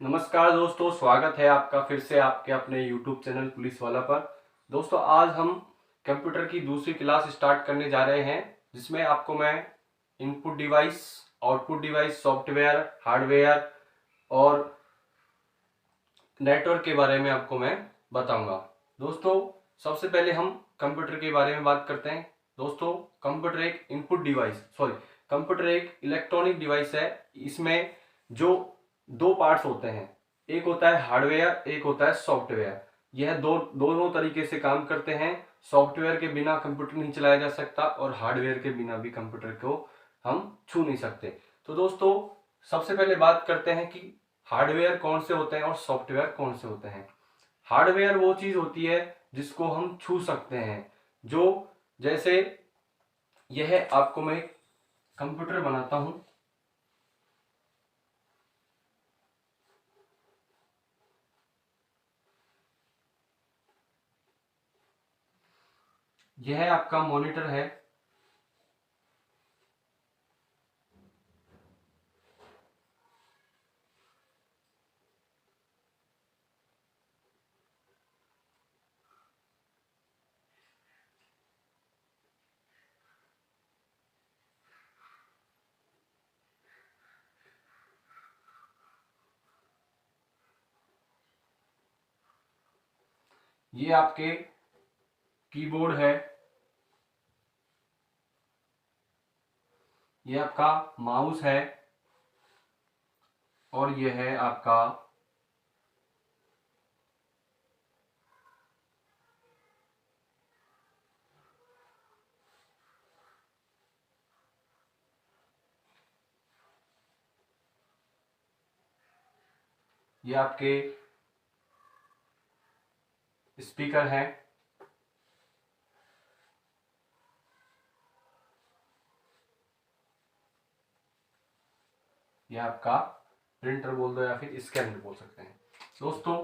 नमस्कार दोस्तों, स्वागत है आपका फिर से आपके अपने YouTube चैनल पुलिस वाला पर। दोस्तों, आज हम कंप्यूटर की दूसरी क्लास स्टार्ट करने जा रहे हैं, जिसमें आपको मैं input device, output device, software, hardware और नेटवर्क के बारे में आपको मैं बताऊंगा। दोस्तों, सबसे पहले हम कंप्यूटर के बारे में बात करते हैं। दोस्तों, कंप्यूटर एक इलेक्ट्रॉनिक डिवाइस है। इसमें जो दो पार्ट्स होते हैं, एक होता है हार्डवेयर, एक होता है सॉफ्टवेयर। यह दोनों तरीके से काम करते हैं। सॉफ्टवेयर के बिना कंप्यूटर नहीं चलाया जा सकता और हार्डवेयर के बिना भी कंप्यूटर को हम छू नहीं सकते। तो दोस्तों, सबसे पहले बात करते हैं कि हार्डवेयर कौन से होते हैं और सॉफ्टवेयर कौन से होते हैं। हार्डवेयर वो चीज होती है जिसको हम छू सकते हैं। जो जैसे यह आपको मैं कंप्यूटर बनाता हूं। यह आपका मॉनिटर है। ये आपके कीबोर्ड है। ये आपका माउस है और यह है आपका ये आपके स्पीकर है। ये आपका प्रिंटर बोल दो या फिर स्कैनर बोल सकते हैं। दोस्तों,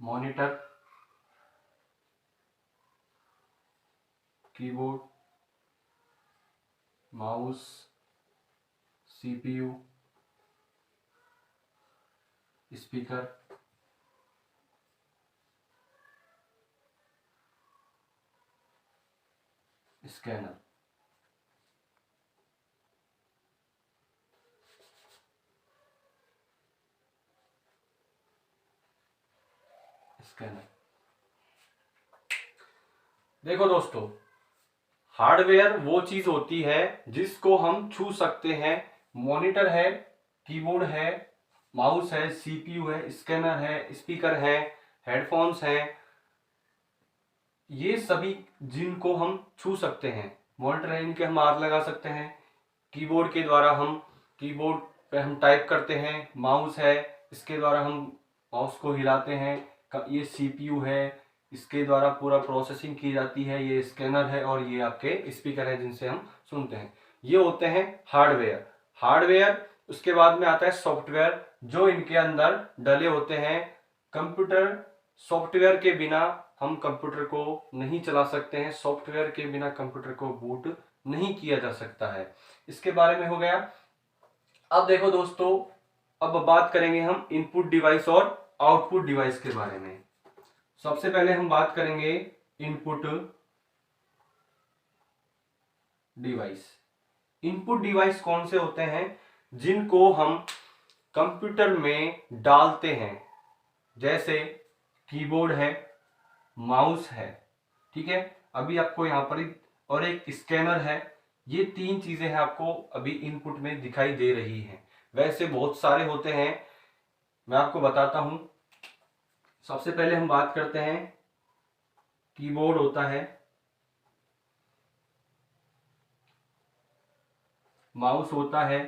monitor, keyboard, mouse, CPU, speaker, scanner. Scanner देखो दोस्तों, हार्डवेयर वो चीज होती है जिसको हम छू सकते हैं। मॉनिटर है, कीबोर्ड है, माउस है, सीपीयू है, स्कैनर है, स्पीकर है, हेडफोन्स हैं। ये सभी जिनको हम छू सकते हैं। मॉनिटर है, इनके हम हाथ लगा सकते हैं। कीबोर्ड के द्वारा हम कीबोर्ड पे हम टाइप करते हैं। माउस है, इसके द्वारा हम माउस को हिलाते हैं। ये सीपीयू है, इसके द्वारा पूरा प्रोसेसिंग की जाती है। ये स्कैनर है और ये आपके स्पीकर है जिनसे हम सुनते हैं। ये होते हैं हार्डवेयर। हार्डवेयर उसके बाद में आता है सॉफ्टवेयर, जो इनके अंदर डले होते हैं। कंप्यूटर सॉफ्टवेयर के बिना हम कंप्यूटर को नहीं चला सकते हैं। सॉफ्टवेयर के बिना कंप्यूटर को बूट नहीं किया जा सकता है। इसके बारे में हो गया। अब देखो दोस्तों, अब बात करेंगे हम इनपुट डिवाइस और आउटपुट डिवाइस के बारे में। सबसे पहले हम बात करेंगे इनपुट डिवाइस। इनपुट डिवाइस कौन से होते हैं? जिनको हम कंप्यूटर में डालते हैं। जैसे कीबोर्ड है, माउस है, ठीक है। अभी आपको यहां पर और एक स्कैनर है। ये तीन चीजें हैं आपको अभी इनपुट में दिखाई दे रही हैं। वैसे बहुत सारे होते हैं, मैं आपको बताता हूं। सबसे पहले हम बात करते हैं, कीबोर्ड होता है, माउस होता है,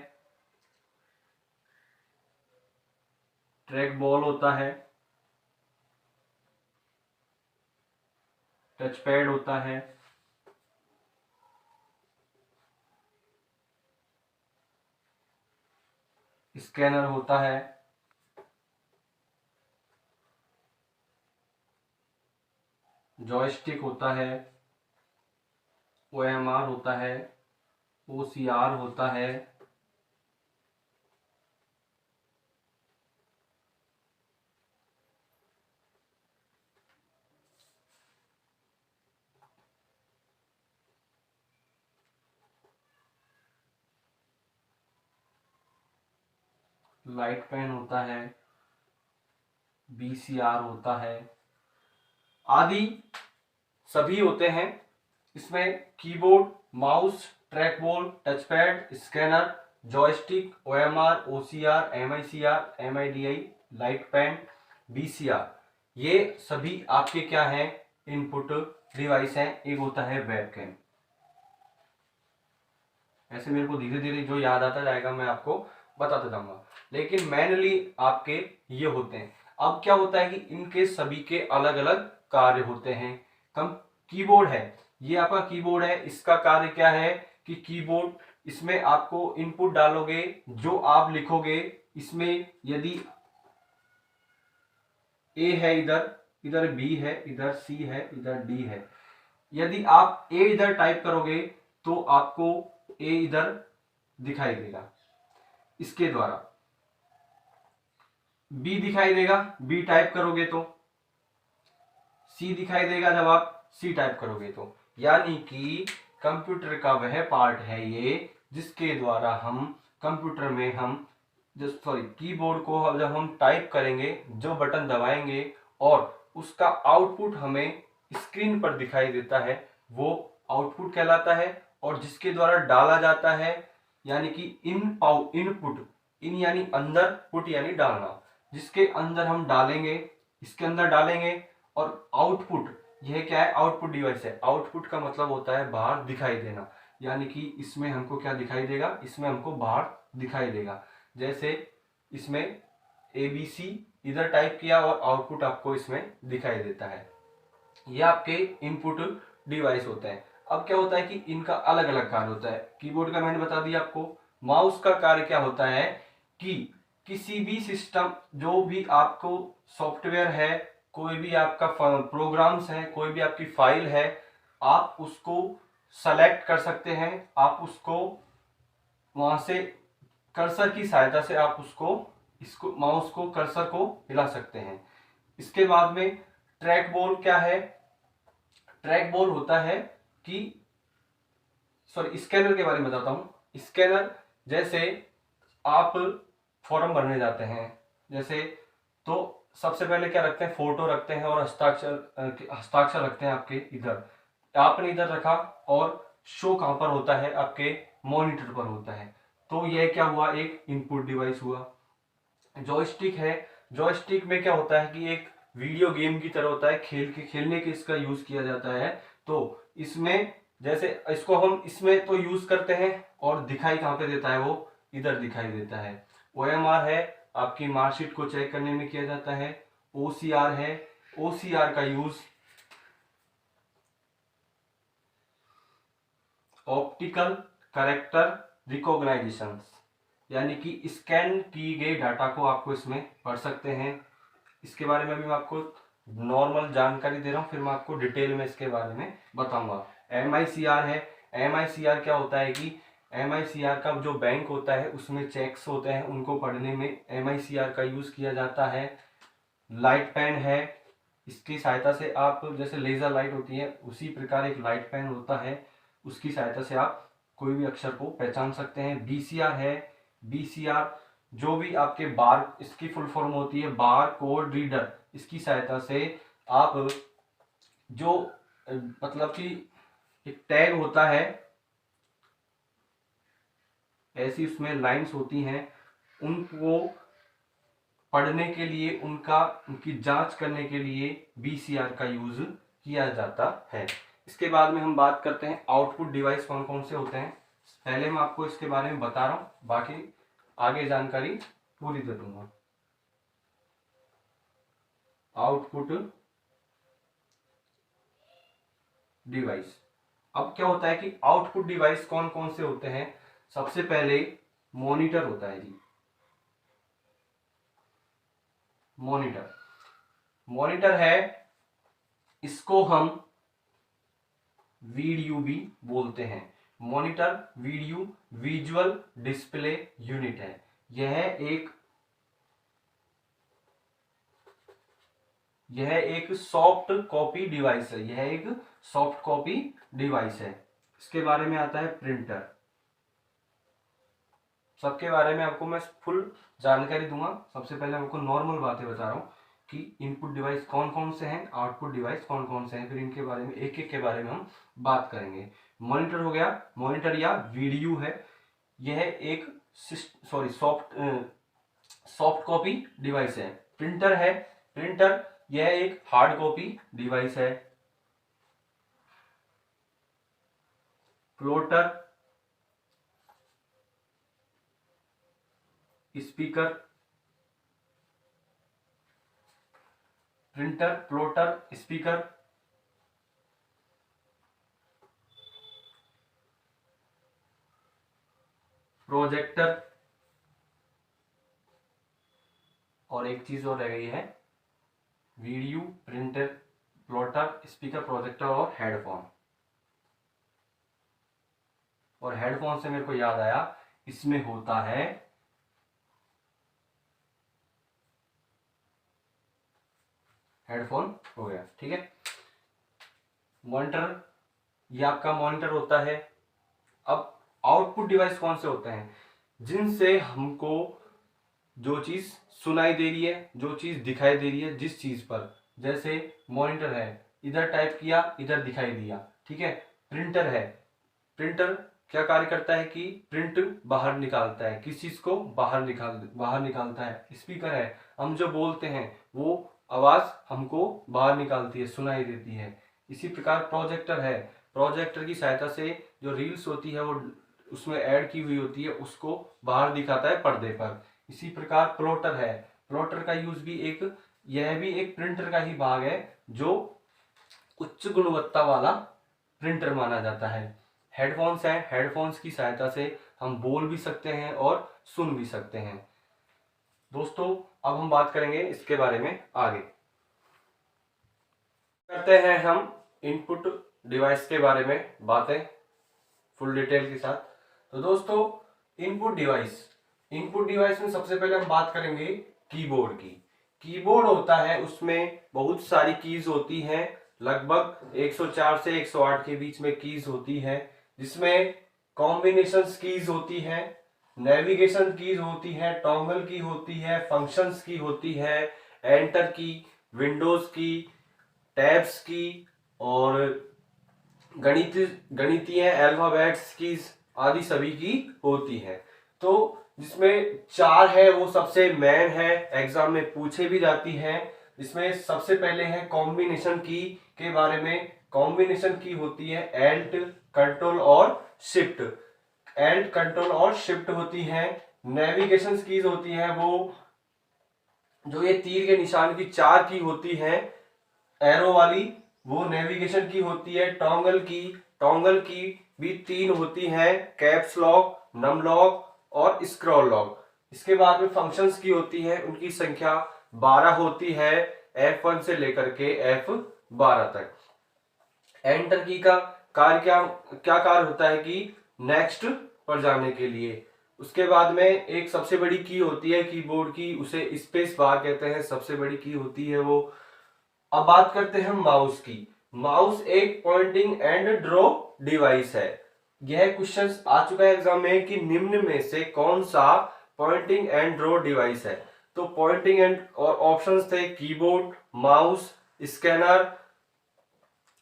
ट्रैक बॉल होता है, टच पैड होता है, स्कैनर होता है, जॉयस्टिक होता है, OMR होता है, OCR होता है, लाइट पेन होता है, BCR होता है, आदि सभी होते हैं। इसमें keyboard, mouse, track ball, touch pad, scanner, joystick, OMR, OCR, MICR, MIDI, light pen, BCR, ये सभी आपके क्या हैं, इनपुट डिवाइस हैं। एक होता है वेबकैम। ऐसे मेरे को धीरे धीरे जो याद आता जाएगा मैं आपको बताता जाऊंगा, लेकिन मेनली आपके ये होते हैं। अब क्या होता है कि इनके सभी के अलग अलग कार्य होते हैं। कम कीबोर्ड है, ये आपका कीबोर्ड है, इसका कार्य क्या है कि कीबोर्ड, इसमें आपको इनपुट डालोगे, जो आप लिखोगे, इसमें यदि ए है, इधर इधर बी है, इधर सी है, इधर डी है, यदि आप ए इधर टाइप करोगे तो आपको ए इधर दिखाई देगा, इसके द्वारा बी दिखाई देगा, बी टाइप करोगे तो सी दिखाई देगा, जब आप सी टाइप करोगे तो। यानी कि कंप्यूटर का वह पार्ट है ये जिसके द्वारा हम कंप्यूटर में हम कीबोर्ड को जब हम टाइप करेंगे, जो बटन दबाएंगे और उसका आउटपुट हमें स्क्रीन पर दिखाई देता है, वो आउटपुट कहलाता है। और जिसके द्वारा डाला जाता है, यानी कि इनपुट, इन यानी अंदर, पुट यानी डालना, जिसके अंदर हम डालेंगे, इसके अंदर डालेंगे। और आउटपुट, यह क्या है, आउटपुट डिवाइस है। आउटपुट का मतलब होता है बाहर दिखाई देना, यानी कि इसमें हमको क्या दिखाई देगा, इसमें हमको बाहर दिखाई देगा। जैसे इसमें ABC इधर टाइप किया और आउटपुट आपको इसमें दिखाई देता है। ये आपके इनपुट डिवाइस होते हैं। अब क्या होता है कि इनका अलग अलग कार्य होता है। कीबोर्ड का मैंने बता दिया आपको। माउस का कार्य क्या होता है कि किसी भी सिस्टम, जो भी आपको सॉफ्टवेयर है, कोई भी आपका प्रोग्राम्स है, कोई भी आपकी फाइल है, आप उसको सेलेक्ट कर सकते हैं। आप उसको वहां से कर्सर की सहायता से आप इसको माउस को, कर्सर को हिला सकते हैं। इसके बाद में ट्रैक बॉल क्या है, ट्रैक बॉल होता है कि स्कैनर के बारे में बताता हूं। स्कैनर, जैसे आप फॉर्म भरने जाते हैं, जैसे तो सबसे पहले क्या रखते हैं, फोटो रखते हैं और हस्ताक्षर रखते हैं आपके इधर, आपने इधर रखा, और शो कहां पर होता है, आपके मॉनिटर पर होता है। तो यह क्या हुआ, एक इनपुट डिवाइस हुआ। जॉयस्टिक है, जॉयस्टिक में क्या होता है कि एक वीडियो गेम की तरह होता है, खेलने के इसका यूज किया जाता है। तो इसमें जैसे इसको हम इसमें तो यूज करते हैं, और दिखाई कहां पे देता है, वो इधर दिखाई देता है। OMR है, आपकी मार्कशीट को चेक करने में किया जाता है। OCR है, OCR का यूज ऑप्टिकल कैरेक्टर रिकॉग्नाइजेशन, यानी कि स्कैन की गई डाटा को आपको इसमें पढ़ सकते हैं। इसके बारे में भी मैं आपको नॉर्मल जानकारी दे रहा हूँ, फिर मैं आपको डिटेल में इसके बारे में बताऊंगा। MICR है, MICR क्या होता है कि MICR का जो बैंक होता है, उसमें चेक्स होते हैं, उनको पढ़ने में MICR का यूज किया जाता है। लाइट पेन है, इसकी सहायता से आप, जैसे लेजर लाइट होती है, उसी प्रकार एक लाइट पेन होता है, उसकी सहायता से आप कोई भी अक्षर को पहचान सकते हैं। BCR है, BCR जो भी आपके बार, इसकी फुल फॉर्म होती है बार कोड रीडर, इसकी सहायता से आप जो मतलब कि एक टैग होता है, ऐसी उसमें लाइंस होती हैं, उनको पढ़ने के लिए, उनकी जांच करने के लिए BCR का यूज किया जाता है। इसके बाद में हम बात करते हैं आउटपुट डिवाइस कौन कौन से होते हैं। पहले मैं आपको इसके बारे में बता रहा हूं, बाकी आगे जानकारी पूरी दे दूंगा। आउटपुट डिवाइस, अब क्या होता है कि आउटपुट डिवाइस कौन कौन से होते हैं। सबसे पहले मॉनिटर होता है जी, मॉनिटर। मॉनिटर है, इसको हम वीडियो भी बोलते हैं। Monitor video visual display unit है। यह एक सॉफ्ट कॉपी डिवाइस है। यह एक सॉफ्ट कॉपी डिवाइस है। इसके बारे में आता है प्रिंटर। सबके बारे में आपको मैं फुल जानकारी दूंगा। सबसे पहले आपको नॉर्मल बातें बता रहा हूँ कि इनपुट डिवाइस कौन कौन से हैं, आउटपुट डिवाइस कौन कौन से हैं, फिर इनके बारे में एक एक के बारे में हम बात करेंगे। मॉनिटर हो गया, मॉनिटर या वीडियो है। यह एक सॉफ्ट कॉपी डिवाइस है। प्रिंटर है, प्रिंटर यह एक हार्ड कॉपी डिवाइस है। Plotter, speaker, printer, plotter, speaker, projector, और एक चीज और रह गई है, video, printer, plotter, speaker, projector और हेडफोन। और हेडफोन से मेरे को याद आया, इसमें होता है हेडफोन हो गया, ठीक है। मॉनिटर, ये आपका मॉनिटर होता है। अब आउटपुट डिवाइस कौन से होते हैं? जिनसे हमको जो चीज सुनाई दे रही है, जो चीज दिखाई दे रही है, जिस चीज पर, जैसे मॉनिटर है, इधर टाइप किया, इधर दिखाई दिया, ठीक है। प्रिंटर है, प्रिंटर क्या कार्य करता है कि प्रिंट बाहर निकालता है, किस चीज को बाहर निकालता है। स्पीकर है, हम जो बोलते हैं वो आवाज हमको बाहर निकालती है, सुनाई देती है। इसी प्रकार प्रोजेक्टर है, प्रोजेक्टर की सहायता से जो रील्स होती है वो उसमें ऐड की हुई होती है, उसको बाहर दिखाता है पर्दे पर। इसी प्रकार प्लॉटर है, प्लॉटर का यूज भी यह भी एक प्रिंटर का ही भाग है, जो उच्च गुणवत्ता वाला प्रिंटर माना जाता है। हेडफोन्स है, हेडफोन्स की सहायता से हम बोल भी सकते हैं और सुन भी सकते हैं। दोस्तों, अब हम बात करेंगे इसके बारे में आगे। करते हैं हम इनपुट डिवाइस के बारे में बातें फुल डिटेल के साथ। तो दोस्तों, इनपुट डिवाइस में सबसे पहले हम बात करेंगे कीबोर्ड की। कीबोर्ड होता है, उसमें बहुत सारी कीज होती हैं, लगभग 104 से 108 के बीच में कीज होती है, जिसमें कॉम्बिनेशन कीज होती है, नेविगेशन कीज होती है, टॉगल की होती है, फंक्शंस की होती है, एंटर की, विंडोज की, टैब्स की, और गणितीय अल्फाबेट्स की आदि सभी की होती है। तो जिसमें 4 है वो सबसे मेन है, एग्जाम में पूछे भी जाती है। जिसमें सबसे पहले है कॉम्बिनेशन की के बारे में। कॉम्बिनेशन की होती है एल्ट, कंट्रोल और शिफ्ट। एल्ट, कंट्रोल और शिफ्ट होती है। नेविगेशन कीज होती है वो जो ये तीर के निशान की 4 की होती है, एरो वाली, वो नेविगेशन की होती है। टॉगल की भी 3 होती है, कैप्स लॉक, नम लॉक और स्क्रॉल लॉक। इसके बाद में फंक्शंस की होती है, उनकी संख्या 12 होती है, F1 से लेकर के F12 तक। एंटर की का कार्य क्या कार्य होता है कि नेक्स्ट पर जाने के लिए। उसके बाद में एक सबसे बड़ी की होती है कीबोर्ड की, उसे स्पेस बार कहते हैं, सबसे बड़ी की होती है वो। अब बात करते हैं माउस की। माउस एक पॉइंटिंग एंड ड्रॉ डिवाइस है। यह क्वेश्चन आ चुका है एग्जाम में कि निम्न में से कौन सा पॉइंटिंग एंड ड्रॉ डिवाइस है। तो पॉइंटिंग एंड और ऑप्शंस थे कीबोर्ड, माउस, स्कैनर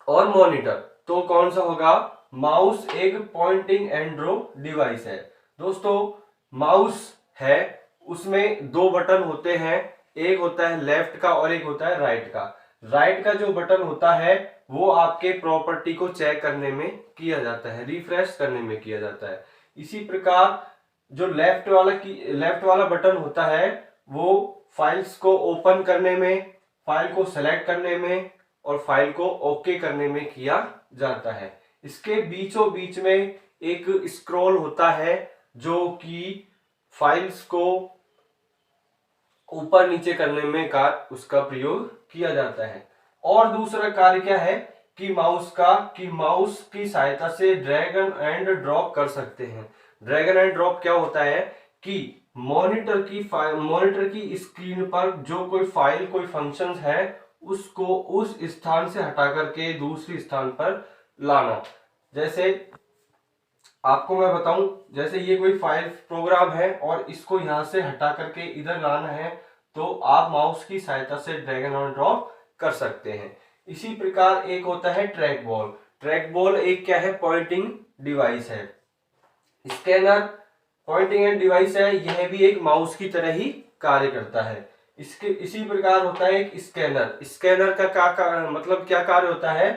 और मॉनिटर। तो कौन सा होगा? माउस एक पॉइंटिंग एंड ड्रॉ डिवाइस है। दोस्तों, माउस है, उसमें 2 बटन होते हैं, एक होता है लेफ्ट का और एक होता है राइट का। राइट का जो बटन होता है वो आपके प्रॉपर्टी को चेक करने में किया जाता है, रिफ्रेश करने में किया जाता है। इसी प्रकार जो लेफ्ट वाला बटन होता है वो फाइल्स को ओपन करने में, फाइल को सेलेक्ट करने में और फाइल को ओके करने में किया जाता है। इसके बीचों बीच में एक स्क्रॉल होता है जो कि फाइल्स को ऊपर नीचे करने में उसका प्रयोग किया जाता है। और दूसरा कार्य क्या है कि माउस की सहायता से ड्रैग एंड ड्रॉप कर सकते हैं। ड्रैग एंड ड्रॉप क्या होता है कि मॉनिटर की स्क्रीन पर जो कोई फाइल कोई फंक्शंस है उसको उस स्थान से हटा करके दूसरी स्थान पर लाना। जैसे आपको मैं बताऊं, जैसे ये कोई फाइल प्रोग्राम है और इसको यहां से हटा करके इधर लाना है तो आप माउस की सहायता से ड्रैग एंड ड्रॉप कर सकते हैं। इसी प्रकार एक होता है ट्रैक बॉल। ट्रैक बॉल एक क्या है, पॉइंटिंग डिवाइस है। स्कैनर पॉइंटिंग एंड डिवाइस है, यह भी एक माउस की तरह ही कार्य करता है। इसके इसी प्रकार होता है एक स्कैनर। स्कैनर का मतलब क्या कार्य होता है,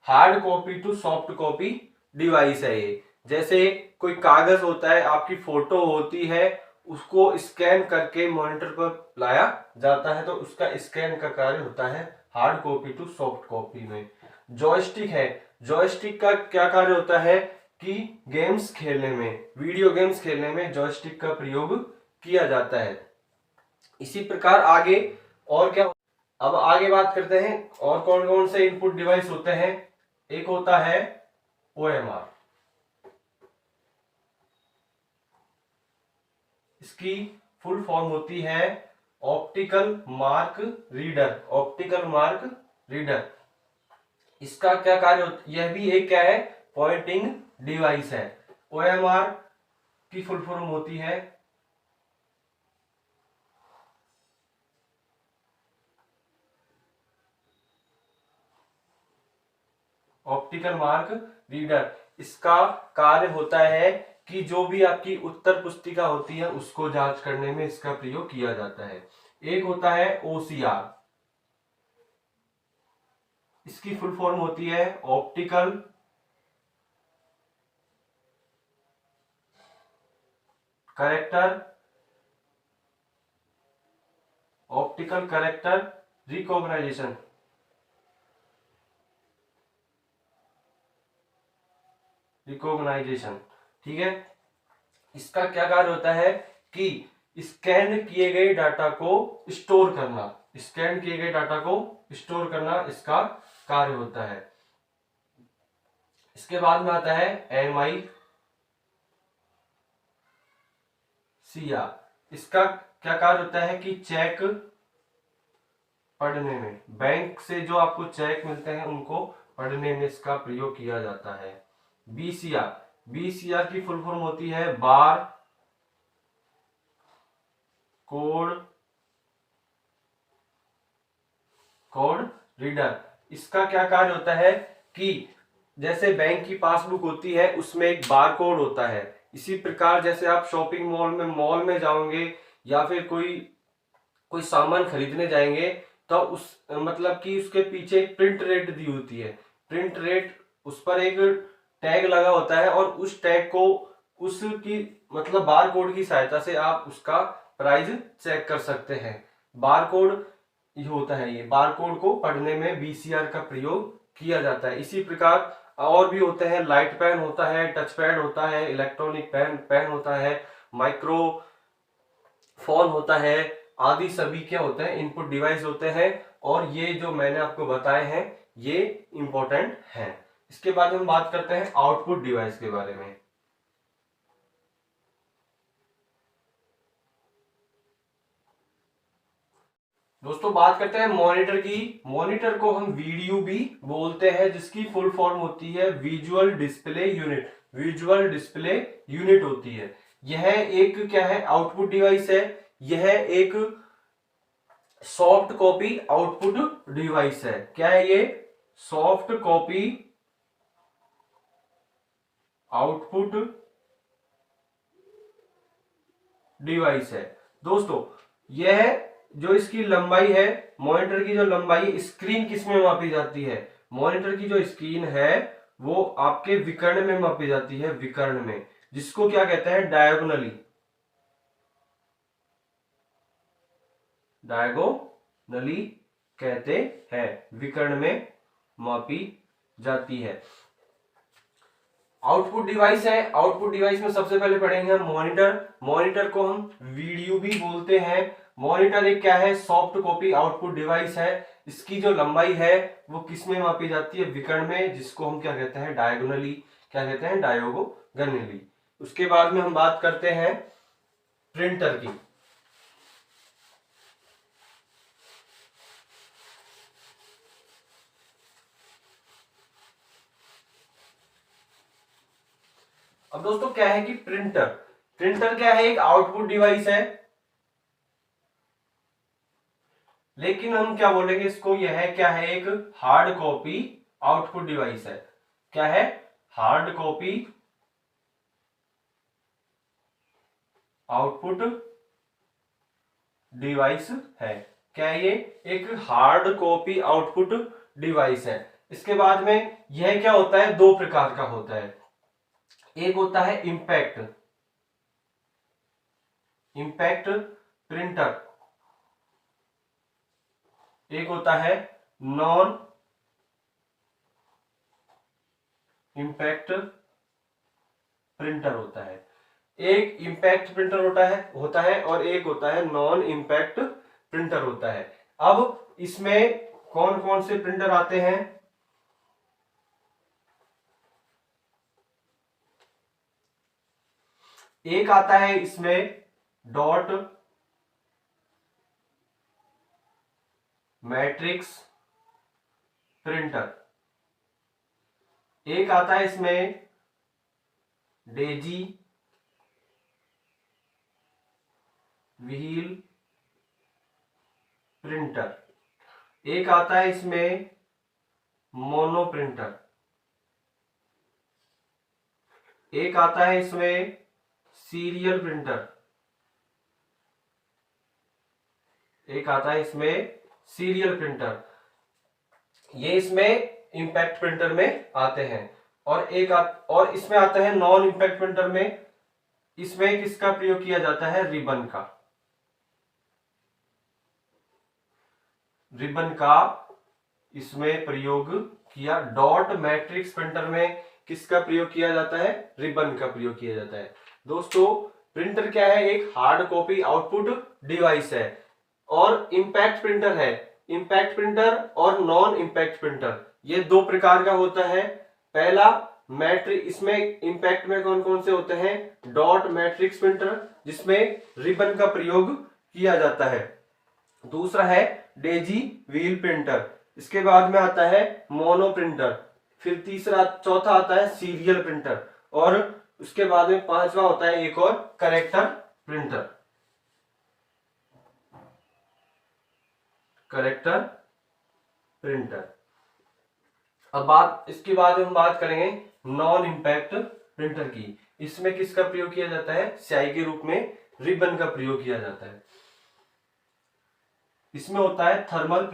hard copy to soft copy device है ये। जैसे कोई कागज होता है, आपकी फोटो होती है, उसको स्कैन करके मॉनिटर पर लाया जाता है तो उसका स्कैन का कार्य होता है hard copy to soft copy में। जॉयस्टिक है, जॉयस्टिक का क्या कार्य होता है कि गेम्स खेलने में, वीडियो गेम्स खेलने में जॉयस्टिक का प्रयोग किया जाता है। इसी प्रकार आगे और क्या, अब आगे बात करते हैं और कौन कौन से इनपुट डिवाइस होते हैं। एक होता है ओएमआर, इसकी फुल फॉर्म होती है optical mark reader. Optical mark reader, इसका क्या कार्य यह भी एक क्या है, पॉइंटिंग डिवाइस है। ओएमआर की फुल फॉर्म होती है ऑप्टिकल मार्क रीडर। इसका कार्य होता है कि जो भी आपकी उत्तर पुस्तिका होती है उसको जांच करने में इसका प्रयोग किया जाता है। एक होता है ओसीआर, इसकी फुल फॉर्म होती है ऑप्टिकल करेक्टर रिकॉग्नाइजेशन। ठीक है, इसका क्या कार्य होता है कि स्कैन किए गए डाटा को स्टोर करना, स्कैन किए गए डाटा को स्टोर करना इसका कार्य होता है। इसके बाद में आता है MICR, इसका क्या कार्य होता है कि चेक पढ़ने में, बैंक से जो आपको चेक मिलते हैं उनको पढ़ने में इसका प्रयोग किया जाता है। BCR की फुल फॉर्म होती है बार कोड रीडर। इसका क्या कार्य होता है कि जैसे बैंक की पासबुक होती है उसमें एक बार कोड होता है, इसी प्रकार जैसे आप शॉपिंग मॉल में जाओगे या फिर कोई सामान खरीदने जाएंगे तो उस मतलब कि उसके पीछे एक प्रिंट रेट दी होती है। प्रिंट रेट, उस पर एक टैग लगा होता है और उस टैग को उसकी मतलब बार कोड की सहायता से आप उसका प्राइस चेक कर सकते हैं। बार कोड ये होता है, ये बार कोड को पढ़ने में BCR का प्रयोग किया जाता है। इसी प्रकार और भी होते हैं, लाइट पेन होता है, टच पैड होता है, इलेक्ट्रॉनिक पेन होता है, माइक्रोफोन होता है, आदि सभी क्या होते हैं, इनपुट डिवाइस होते हैं। और ये जो मैंने आपको बताए हैं ये इंपॉर्टेंट हैं। इसके बाद हम बात करते हैं आउटपुट डिवाइस के बारे में। दोस्तों बात करते हैं मॉनिटर की। मॉनिटर को हम वीडियो भी बोलते हैं, जिसकी फुल फॉर्म होती है visual display unit. Visual display unit होती है, यह एक क्या है, आउटपुट डिवाइस है। यह एक सॉफ्ट कॉपी आउटपुट डिवाइस है। क्या है ये, सॉफ्ट कॉपी आउटपुट डिवाइस है। दोस्तों यह जो इसकी लंबाई है, मॉनिटर की जो लंबाई, स्क्रीन किस में मापी जाती है, मॉनिटर की जो स्क्रीन है वो आपके विकर्ण में मापी जाती है, विकर्ण में, जिसको क्या कहते हैं, डायगोनली कहते हैं, विकर्ण में मापी जाती है। आउटपुट डिवाइस है, आउटपुट डिवाइस में सबसे पहले पढ़ेंगे हम मॉनिटर। मॉनिटर को हम वीडियो भी बोलते हैं, मॉनिटर एक क्या है, सॉफ्ट कॉपी आउटपुट डिवाइस है। इसकी जो लंबाई है वो किस में मापी जाती है, विकर्ण में, जिसको हम क्या कहते हैं, डायगोनली, क्या कहते हैं, डायगोनली। उसके बाद में हम बात करते हैं प्रिंटर की। अब दोस्तों क्या है कि प्रिंटर क्या है, एक आउटपुट डिवाइस है, लेकिन हम क्या बोलेंगे इसको, यह क्या है, एक हार्ड कॉपी आउटपुट डिवाइस है। क्या है, हार्ड कॉपी आउटपुट डिवाइस है। क्या है ये, एक हार्ड कॉपी आउटपुट डिवाइस है। इसके बाद में यह क्या होता है, दो प्रकार का होता है। एक होता है इंपैक्ट प्रिंटर, एक होता है नॉन इंपैक्ट प्रिंटर होता है। एक इंपैक्ट प्रिंटर होता है और एक होता है नॉन इंपैक्ट प्रिंटर होता है। अब इसमें कौन कौन से प्रिंटर आते हैं, एक आता है इसमें डॉट मैट्रिक्स प्रिंटर, एक आता है इसमें डेजी व्हील प्रिंटर, एक आता है इसमें मोनो प्रिंटर, एक आता है इसमें सीरियल प्रिंटर, एक आता है इसमें सीरियल प्रिंटर। ये इसमें इंपैक्ट प्रिंटर में आते हैं। और इसमें आता है नॉन इंपैक्ट प्रिंटर में, इसमें किसका प्रयोग किया जाता है, रिबन का इसमें प्रयोग किया। डॉट मैट्रिक्स प्रिंटर में किसका प्रयोग किया जाता है, रिबन का प्रयोग किया जाता है। दोस्तों प्रिंटर क्या है, एक हार्ड कॉपी आउटपुट डिवाइस है। और इंपैक्ट प्रिंटर है, इंपैक्ट प्रिंटर और नॉन इंपैक्ट प्रिंटर, ये दो प्रकार का होता है। पहला इसमें इंपैक्ट में कौन कौन से होते हैं, डॉट मैट्रिक्स प्रिंटर जिसमें रिबन का प्रयोग किया जाता है। दूसरा है डेजी व्हील प्रिंटर, इसके बाद में आता है मोनो प्रिंटर, फिर चौथा आता है सीरियल प्रिंटर, और उसके बाद में पांचवा होता है एक और करेक्टर प्रिंटर। अब इसके बाद हम बात करेंगे नॉन इंपैक्ट प्रिंटर की। इसमें किसका प्रयोग किया जाता है, स्याही के रूप में रिबन का प्रयोग किया जाता है। इसमें होता है थर्मल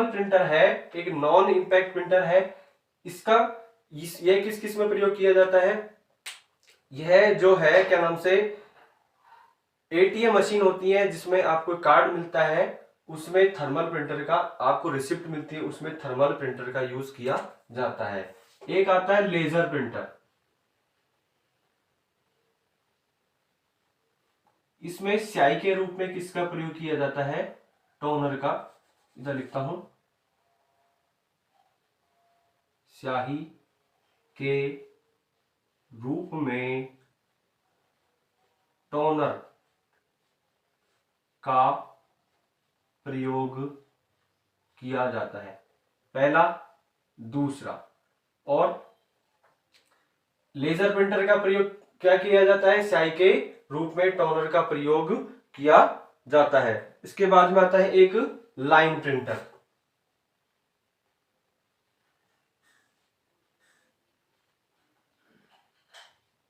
प्रिंटर है, एक नॉन इंपैक्ट प्रिंटर है। यह किस में प्रयोग किया जाता है, यह जो है क्या नाम से एटीएम मशीन होती है जिसमें आपको कार्ड मिलता है, उसमें थर्मल प्रिंटर का आपको रिसिप्ट मिलती है, उसमें थर्मल प्रिंटर का यूज किया जाता है। एक आता है लेजर प्रिंटर, इसमें स्याही के रूप में किसका प्रयोग किया जाता है, टोनर का। इधर लिखता हूं, स्याही के रूप में टोनर का प्रयोग किया जाता है, पहला। दूसरा, और लेजर प्रिंटर का प्रयोग क्या किया जाता है, स्याही के रूप में टोनर का प्रयोग किया जाता है। इसके बाद में आता है एक लाइन प्रिंटर,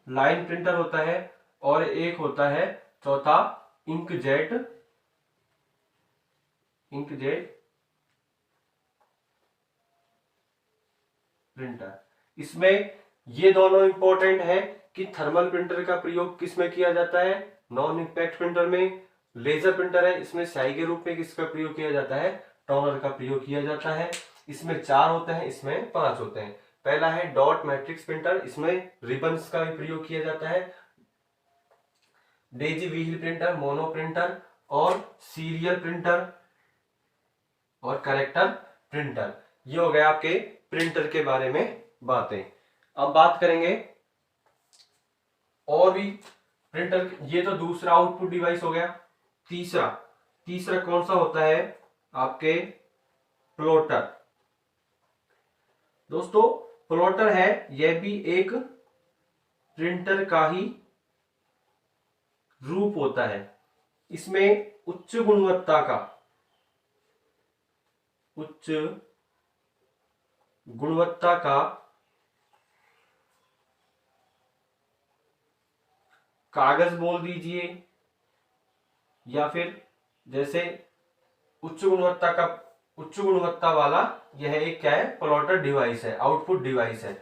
लाइन प्रिंटर होता है, और एक होता है चौथा इंकजेट प्रिंटर। इसमें ये दोनों इंपॉर्टेंट है कि थर्मल प्रिंटर का प्रयोग किसमें किया जाता है, नॉन इंपैक्ट प्रिंटर में। लेजर प्रिंटर है, इसमें स्याही के रूप में किसका प्रयोग किया जाता है, टोनर का प्रयोग किया जाता है। इसमें 4 होते हैं, इसमें 5 होते हैं। पहला है डॉट मैट्रिक्स प्रिंटर, इसमें रिबन्स का भी प्रयोग किया जाता है। Daisy wheel printer, mono printer और सीरियल प्रिंटर और करेक्टर प्रिंटर। ये हो गया आपके प्रिंटर के बारे में बातें। अब बात करेंगे और भी प्रिंटर। ये तो दूसरा आउटपुट डिवाइस हो गया। तीसरा तीसरा कौन सा होता है आपके प्लॉटर। दोस्तों प्लॉटर है, यह भी एक प्रिंटर का ही रूप होता है। इसमें उच्च गुणवत्ता का कागज बोल दीजिए, या फिर जैसे उच्च गुणवत्ता वाला यह एक क्या है, प्लॉटर डिवाइस है, आउटपुट डिवाइस है।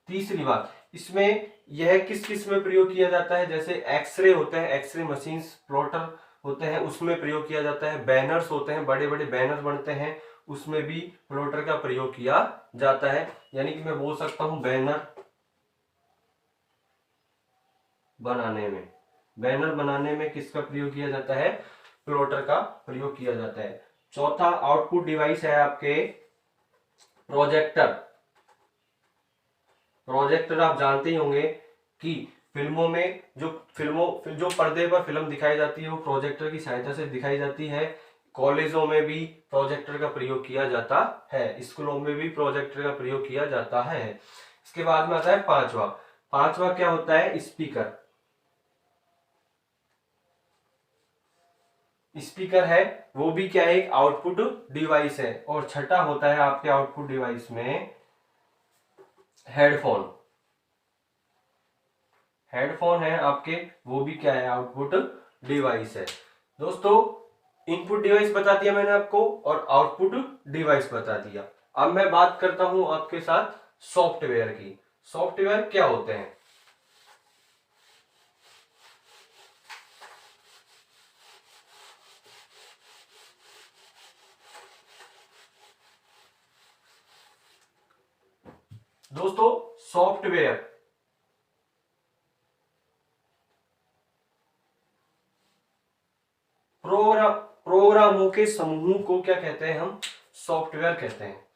तीसरी बात, इसमें यह किस किस में प्रयोग किया जाता है, जैसे एक्सरे होते हैं, एक्सरे मशीन प्लॉटर होते हैं, उसमें प्रयोग किया जाता है। बैनर्स होते हैं, बड़े बड़े बैनर बनते हैं, उसमें भी प्लॉटर का प्रयोग किया जाता है। यानी कि मैं बोल सकता हूं बैनर बनाने में किसका प्रयोग किया जाता है, प्लॉटर का प्रयोग किया जाता है। चौथा आउटपुट डिवाइस है आपके प्रोजेक्टर। प्रोजेक्टर आप जानते ही होंगे कि फिल्मों में जो पर्दे पर फिल्म दिखाई जाती है वो प्रोजेक्टर की सहायता से दिखाई जाती है। कॉलेजों में भी प्रोजेक्टर का प्रयोग किया जाता है, स्कूलों में भी प्रोजेक्टर का प्रयोग किया जाता है। इसके बाद में आता है पांचवा क्या होता है, स्पीकर। स्पीकर है, वो भी क्या है, एक आउटपुट डिवाइस है। और छठा होता है आपके आउटपुट डिवाइस में हेडफोन है आपके, वो भी क्या है, आउटपुट डिवाइस है। दोस्तों इनपुट डिवाइस बता दिया मैंने आपको और आउटपुट डिवाइस बता दिया। अब मैं बात करता हूं आपके साथ सॉफ्टवेयर की। सॉफ्टवेयर क्या होते हैं। दोस्तों सॉफ्टवेयर प्रोग्रामों के समूह को क्या कहते हैं, हम सॉफ्टवेयर कहते हैं।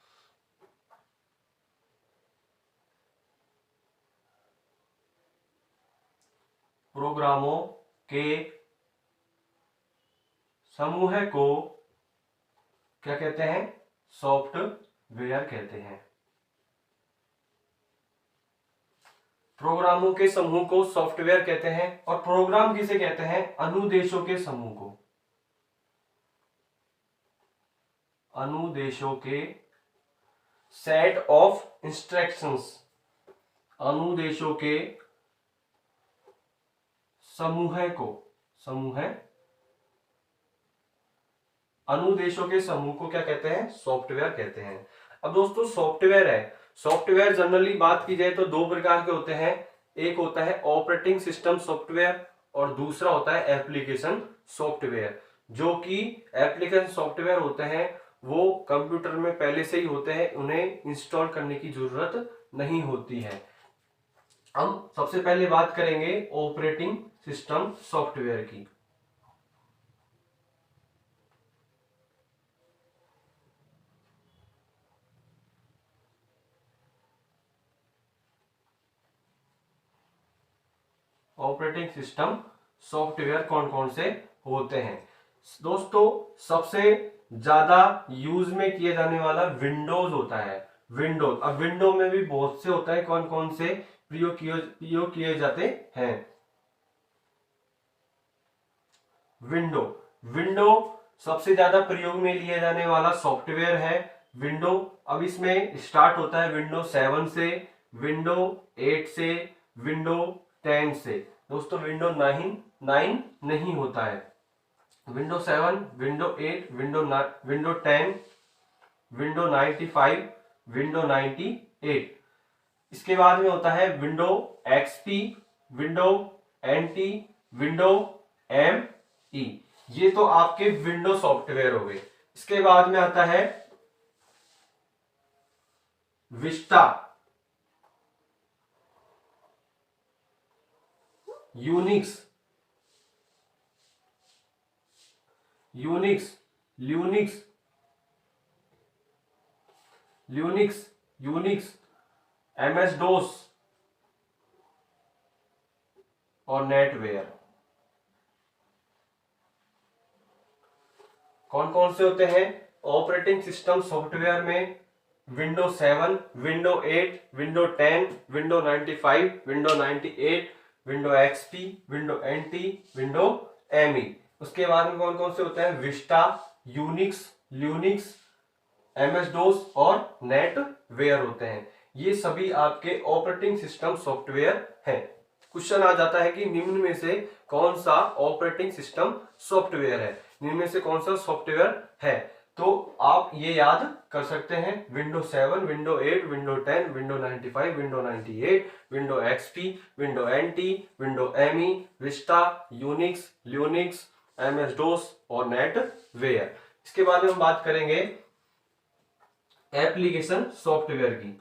प्रोग्रामों के समूह को क्या कहते हैं, सॉफ्टवेयर कहते हैं। प्रोग्रामों के समूह को सॉफ्टवेयर कहते हैं। और प्रोग्राम किसे कहते हैं, अनुदेशों के समूह को। अनुदेशों के सेट ऑफ इंस्ट्रक्शंस, अनुदेशों के अनुदेशों के समूह को क्या कहते हैं, सॉफ्टवेयर कहते हैं। अब दोस्तों सॉफ्टवेयर जनरली बात की जाए तो दो प्रकार के होते हैं। एक होता है ऑपरेटिंग सिस्टम सॉफ्टवेयर और दूसरा होता है एप्लीकेशन सॉफ्टवेयर। जो कि एप्लीकेशन सॉफ्टवेयर होते हैं वो कंप्यूटर में पहले से ही होते हैं, उन्हें इंस्टॉल करने की जरूरत नहीं होती है। हम सबसे पहले बात करेंगे ऑपरेटिंग सिस्टम सॉफ्टवेयर की। ऑपरेटिंग सिस्टम सॉफ्टवेयर कौन कौन से होते हैं। दोस्तों सबसे ज्यादा यूज में किए जाने वाला विंडोज होता है। विंडोज, अब विंडो में भी बहुत से होता है, कौन कौन से प्रयोग किए जाते हैं। विंडो सबसे ज्यादा प्रयोग में लिए जाने वाला सॉफ्टवेयर है विंडो। अब इसमें स्टार्ट होता है विंडो 7 से, विंडो 8 से, विंडो 10 से। दोस्तों विंडो 9 नहीं होता है। Window 7, window 8, window 10, window 95, window 98। इसके बाद में होता है window XP, window NT, window M E. ये तो आपके विंडो सॉफ्टवेयर हो गए। इसके बाद में आता है Vista, Unix, Unix, Linux, Linux, Unix, MS DOS और नेटवेयर। कौन कौन से होते हैं ऑपरेटिंग सिस्टम सॉफ्टवेयर में? Window 7, window 8, window 10, window 95, window 98, window XP, window NT, window ME. उसके बाद में कौन कौन से होते हैं? Vista, Unix, Linux, MS DOS और नेटवेयर होते हैं। ये सभी आपके ऑपरेटिंग सिस्टम सॉफ्टवेयर हैं। क्वेश्चन आ जाता है कि निम्न में से कौन सा ऑपरेटिंग सिस्टम सॉफ्टवेयर है, निम्न में से कौन सा सॉफ्टवेयर है? तो आप ये याद कर सकते हैं, window 7, window 8, window 10, window 95, window 98, window XP, window NT, window ME, Vista, Unix, Linux, MS DOS और नेटवेयर। इसके बाद में हम बात करेंगे एप्लीकेशन सॉफ्टवेयर की।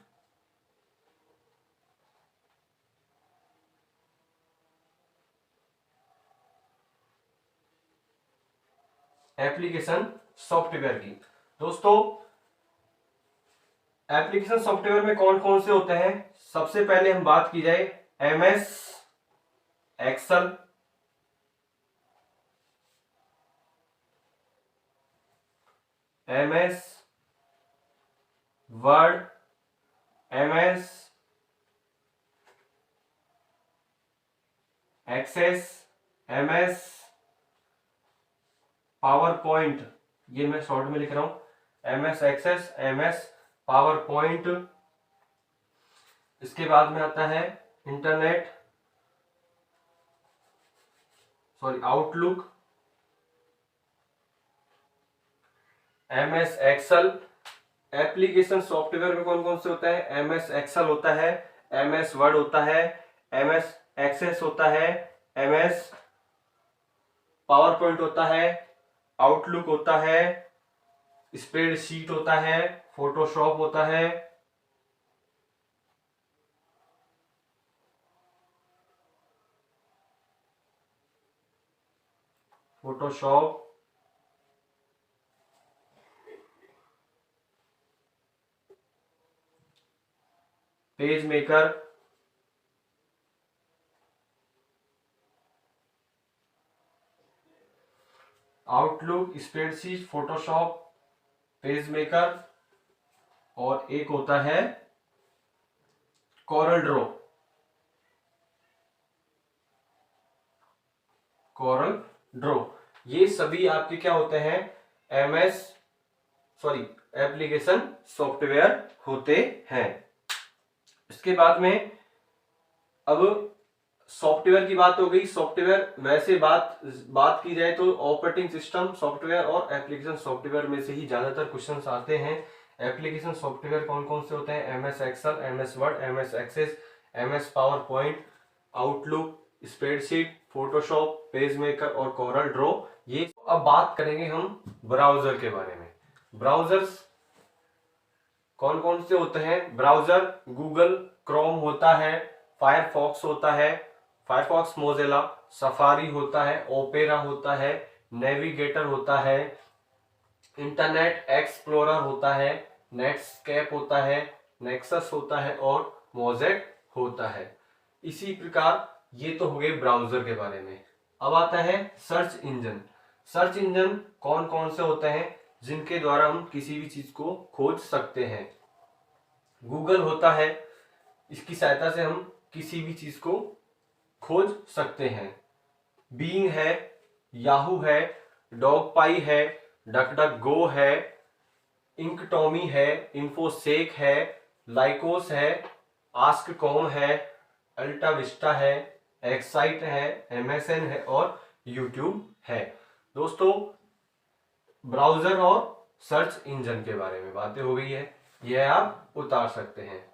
एप्लीकेशन सॉफ्टवेयर की दोस्तों, एप्लीकेशन सॉफ्टवेयर में कौन कौन से होते हैं? सबसे पहले हम बात की जाए MS Excel, MS Word, MS Access, MS PowerPoint, ये मैं शॉर्ट में लिख रहा हूं, MS Access, MS PowerPoint. इसके बाद में आता है internet, sorry Outlook, MS Excel. Application software में कौन कौन से होता है? एमएस एक्सेल होता है, एमएस वर्ड होता है, एमएस एक्सेस होता है, एमएस पावर पॉइंट होता है, आउटलुक होता है, स्प्रेडशीट होता है, फोटोशॉप होता है, Photoshop, page maker, outlook, spreadsheet, Photoshop, PageMaker और एक होता है कोरल ड्रॉ, कोरल ड्रॉ। ये सभी आपके क्या होते हैं? एमएस सॉरी एप्लीकेशन सॉफ्टवेयर होते हैं। इसके बाद में अब सॉफ्टवेयर की बात हो गई। सॉफ्टवेयर वैसे बात की जाए तो ऑपरेटिंग सिस्टम सॉफ्टवेयर और एप्लीकेशन सॉफ्टवेयर में से ही ज्यादातर क्वेश्चंस आते हैं। एप्लीकेशन सॉफ्टवेयर कौन कौन से होते हैं? MS Excel, MS Word, MS Access, MS PowerPoint, Outlook, spreadsheet, Photoshop, PageMaker और कोरल ड्रॉ। ये अब बात करेंगे हम ब्राउजर के बारे में। ब्राउजर्स कौन कौन से होते हैं? ब्राउजर गूगल क्रोम होता है, फायरफॉक्स होता है, फायरफॉक्स मोजिला, सफारी होता है, ओपेरा होता है, नेविगेटर होता है, इंटरनेट एक्सप्लोरर होता है, नेटस्केप होता है, नेक्सस होता है और मोजेक होता है। इसी प्रकार ये तो हो गए ब्राउजर के बारे में। अब आता है सर्च इंजन। सर्च इंजन कौन कौन से होते हैं जिनके द्वारा हम किसी भी चीज को खोज सकते हैं? गूगल होता है, इसकी सहायता से हम किसी भी चीज को खोज सकते हैं। बीइंग है, याहू है, डॉगपाई है, डक गो है, इंकटॉमी है, इन्फोसेक है, लाइकोस है, आस्क कॉम है, अल्टा विस्टा है, एक्साइट है, एमएसएन है और यूट्यूब है। दोस्तों ब्राउजर और सर्च इंजन के बारे में बातें हो गई है, यह आप उतार सकते हैं।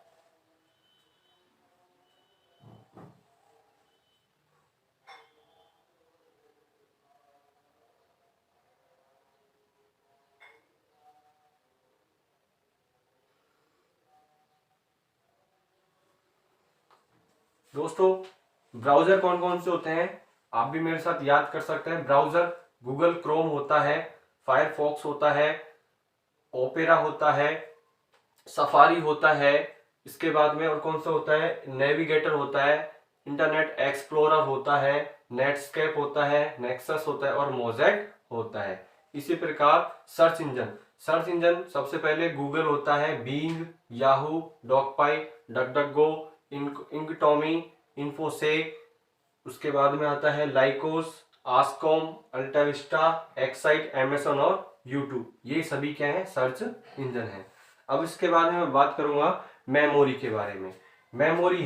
दोस्तों ब्राउजर कौन कौन से होते हैं आप भी मेरे साथ याद कर सकते हैं। ब्राउजर गूगल क्रोम होता है, फायरफॉक्स होता है, ओपेरा होता है, सफारी होता है, इसके बाद में और कौन सा होता है, नेविगेटर होता है, इंटरनेट एक्सप्लोरर होता है, नेटस्केप होता है, नेक्सस होता है और मोज़ेक होता है। इसी प्रकार सर्च इंजन सबसे पहले गूगल होता है, बीइंग, याहू, डॉकपाई, डकडकगो, इंकटॉमी, इन्फोसेक, उसके बाद में आता है लाइकोस, आस्कॉम, अल्टाविस्टा, एक्साइट, अमेज़न और यूट्यूब। ये सभी क्या है, सर्च इंजन है। अब इसके बाद में मैं बात करूंगा मेमोरी के बारे में। मेमोरी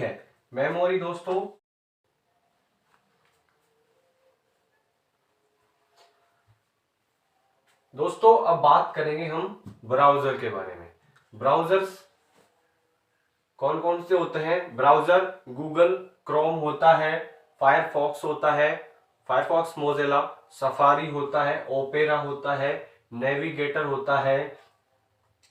दोस्तों अब बात करेंगे हम ब्राउजर के बारे में। ब्राउजर्स कौन कौन से होते हैं? ब्राउजर गूगल क्रोम होता है, फायरफॉक्स होता है, फायरफॉक्स मोजिला, सफारी होता है, ओपेरा होता है, नेविगेटर होता है,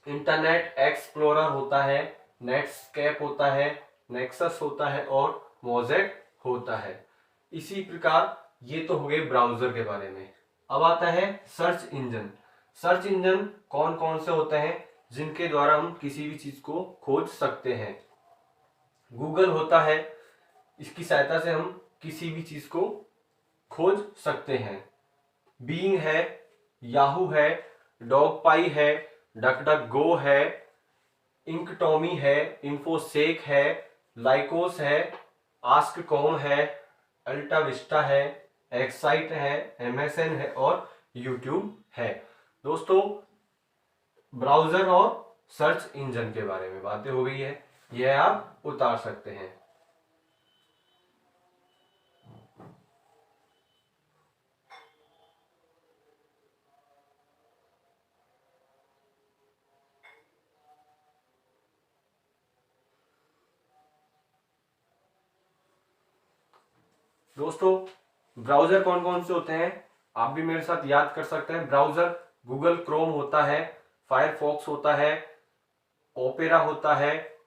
इंटरनेट एक्सप्लोरर होता है, नेटस्केप होता है, नेक्सस होता है और मोज़ेक होता है। इसी प्रकार ये तो हो गए ब्राउजर के बारे में। अब आता है सर्च इंजन कौन कौन से होते हैं जिनके द्वारा हम किसी भी चीज को खोज सकते हैं? गूगल होता है, इसकी सहायता से हम किसी भी चीज को खोज सकते हैं। बीइंग है, याहू है, डॉगपाई है, डकडकगो है, इंकटॉमी है, इन्फोसेक है, लाइकोस है, आस्ककॉम है, अल्टाविस्टा है, एक्साइट है, अमेज़न है और यूट्यूब है। दोस्तों ब्राउजर और सर्च इंजन के बारे में बातें हो गई है, यह आप उतार सकते हैं। दोस्तों ब्राउजर कौन कौन से होते हैं आप भी मेरे साथ याद कर सकते हैं। ब्राउजर गूगल क्रोम होता है, फायरफॉक्स होता है, ओपेरा होता है,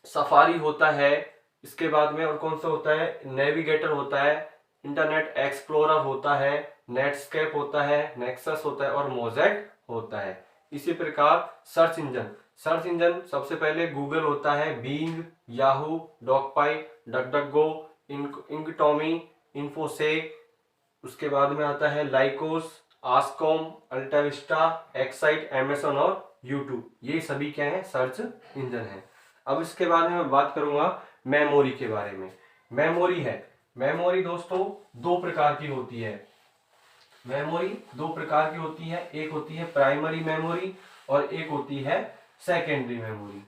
सफारी होता है, इसके बाद में और कौन सा होता है, नेविगेटर होता है, इंटरनेट एक्सप्लोरर होता है, नेटस्केप होता है, नेक्सस होता है और मोज़ेक होता है। इसी प्रकार सर्च इंजन सबसे पहले गूगल होता है, बीइंग, याहू, डॉकपाई, डकडकगो, इंकटॉमी, इन्फोसेक, उसके बाद में आता है लाइकोस, आस्कॉम, अल्टाविस्टा, एक्साइट, अमेज़न और यूट्यूब। ये सभी क्या है, सर्च इंजन है। अब इसके बाद में मैं बात करूंगा मेमोरी के बारे में। मेमोरी दोस्तों दो प्रकार की होती है। एक होती है प्राइमरी मेमोरी और एक होती है सेकेंडरी मेमोरी।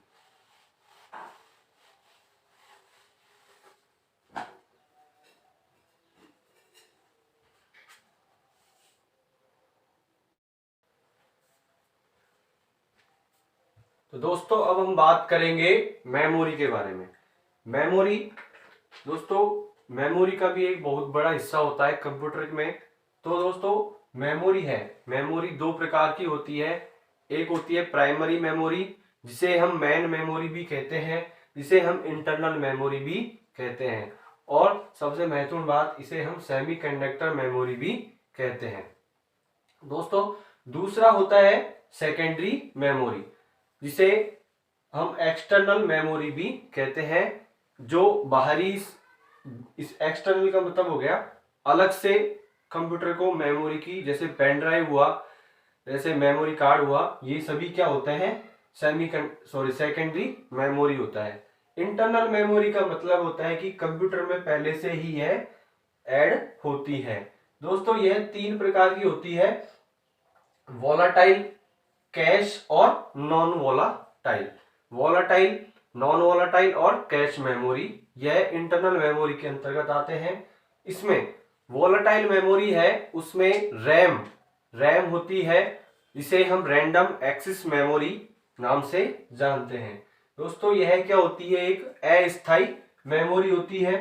तो दोस्तों अब हम बात करेंगे मेमोरी के बारे में। मेमोरी का भी एक बहुत बड़ा हिस्सा होता है कंप्यूटर में। तो दोस्तों मेमोरी दो प्रकार की होती है। एक होती है प्राइमरी मेमोरी, जिसे हम मेन मेमोरी भी कहते हैं, जिसे हम इंटरनल मेमोरी भी कहते हैं, और सबसे महत्वपूर्ण बात, इसे हम सेमीकंडक्टर मेमोरी भी कहते हैं। दोस्तों दूसरा होता है सेकेंडरी मेमोरी, जिसे हम एक्सटर्नल मेमोरी भी कहते हैं, जो बाहरी, इस एक्सटर्नल का मतलब हो गया अलग से कंप्यूटर को मेमोरी की, जैसे पेन ड्राइव हुआ, जैसे मेमोरी कार्ड हुआ, ये सभी क्या होते हैं, सेकेंडरी मेमोरी होता है। इंटरनल मेमोरी का मतलब होता है कि कंप्यूटर में पहले से ही यह ऐड होती है। दोस्तों यह तीन प्रकार की होती है, वोलाटाइल, कैश और नॉन वोलाटाइल और कैश मेमोरी, यह इंटरनल मेमोरी के अंतर्गत आते हैं। इसमें वोलाटाइल मेमोरी है, उसमें रैम होती है, जिसे हम रैंडम एक्सेस मेमोरी नाम से जानते हैं। दोस्तों यह क्या होती है, एक अस्थायी मेमोरी होती है।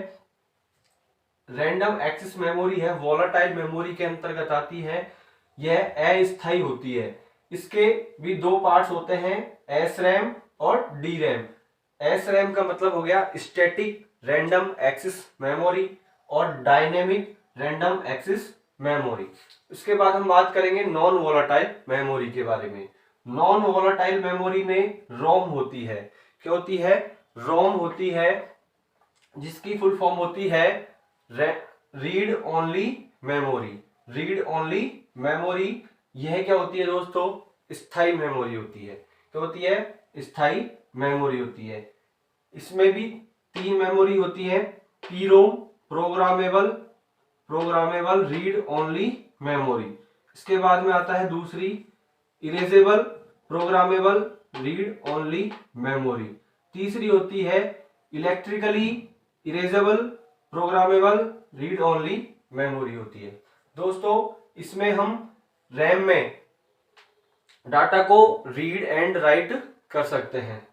रैंडम एक्सेस मेमोरी है, वोलाटाइल मेमोरी के अंतर्गत आती है, यह अस्थायी होती है। इसके भी दो पार्ट्स होते हैं, एस रैम और डी रैम। एस रैम का मतलब हो गया स्टैटिक रैंडम एक्सेस मेमोरी और डायनेमिक रैंडम एक्सेस मेमोरी। इसके बाद हम बात करेंगे नॉन वोलाटाइल मेमोरी के बारे में। नॉन वोलाटाइल मेमोरी में रोम होती है। क्या होती है? रोम होती है, जिसकी फुल फॉर्म होती है read only memory. Read only memory यह क्या होती है दोस्तों? स्थायी मेमोरी होती है। क्या होती है? स्थायी मेमोरी होती है। इसमें भी 3 मेमोरी होती है, PROM, programmable programmable read only memory. इसके बाद में आता है दूसरी erasable programmable read only memory. तीसरी होती है electrically erasable programmable read only memory होती है। दोस्तों इसमें हम रैम में डाटा को रीड एंड राइट कर सकते हैं।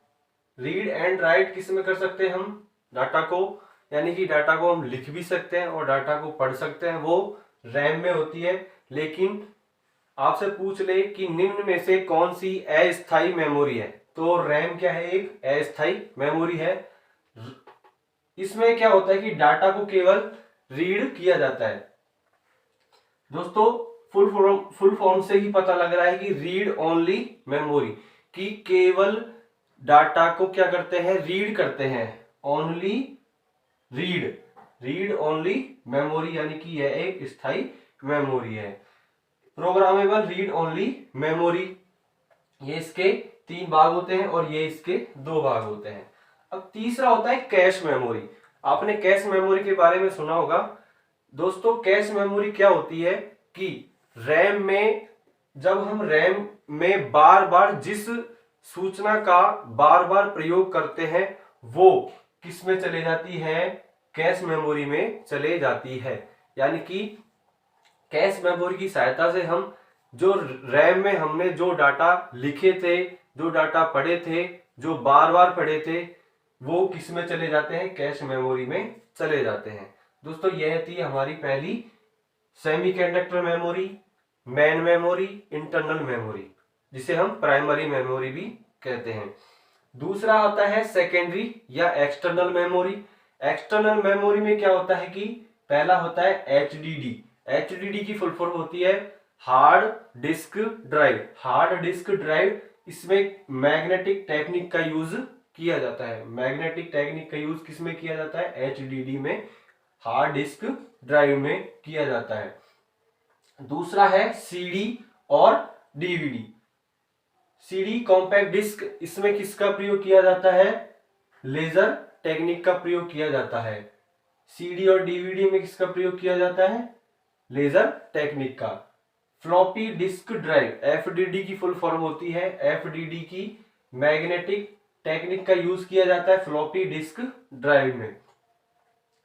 रीड एंड राइट किस में कर सकते हैं? हम डाटा को, यानी कि डाटा को हम लिख भी सकते हैं और डाटा को पढ़ सकते हैं, वो रैम में होती है। लेकिन आपसे पूछ ले कि निम्न में से कौन सी अस्थायी मेमोरी है, तो रैम क्या है? एक अस्थायी मेमोरी है। इसमें क्या होता है कि डाटा को केवल रीड किया जाता है। दोस्तों फुल फॉर्म से ही पता लग रहा है कि रीड ओनली मेमोरी, कि केवल डाटा को क्या करते हैं? रीड करते हैं। ओनली रीड ओनली मेमोरी, यानी कि यह एक स्थायी मेमोरी है। प्रोग्रामेबल रीड ओनली मेमोरी, ये इसके 3 भाग होते हैं और ये इसके 2 भाग होते हैं। अब तीसरा होता है कैश मेमोरी। आपने कैश मेमोरी के बारे में सुना होगा। दोस्तों कैश मेमोरी क्या होती है कि रैम में, जब हम रैम में बार बार जिस सूचना का बार बार प्रयोग करते हैं वो किस में चले जाती है? कैश मेमोरी में चले जाती है। यानी कि कैश मेमोरी की सहायता से हम जो रैम में हमने जो डाटा लिखे थे, जो डाटा पढ़े थे, जो बार बार पढ़े थे, वो किस में चले जाते हैं? कैश मेमोरी में चले जाते हैं। दोस्तों यह थी हमारी पहली semiconductor memory, main memory, internal memory, जिसे हम प्राइमरी मेमोरी भी कहते हैं। दूसरा आता है सेकेंडरी या एक्सटर्नल मेमोरी। एक्सटर्नल मेमोरी में क्या होता है कि पहला होता है एचडीडी। एचडीडी की फुल फॉर्म होती है hard disk drive. Hard disk drive, इसमें मैग्नेटिक टेक्निक का यूज किया जाता है। मैग्नेटिक टेक्निक का यूज किसमें किया जाता है? एचडीडी में, हार्ड डिस्क ड्राइव में किया जाता है। दूसरा है सीडी और डीवीडी। सीडी कॉम्पैक्ट डिस्क, इसमें किसका प्रयोग किया जाता है? लेजर टेक्निक का प्रयोग किया जाता है। सीडी और डीवीडी में किसका प्रयोग किया जाता है? लेजर टेक्निक का। फ्लॉपी डिस्क ड्राइव, एफडीडी की फुल फॉर्म होती है। एफडीडी की मैग्नेटिक टेक्निक का यूज किया जाता है फ्लॉपी डिस्क ड्राइव में।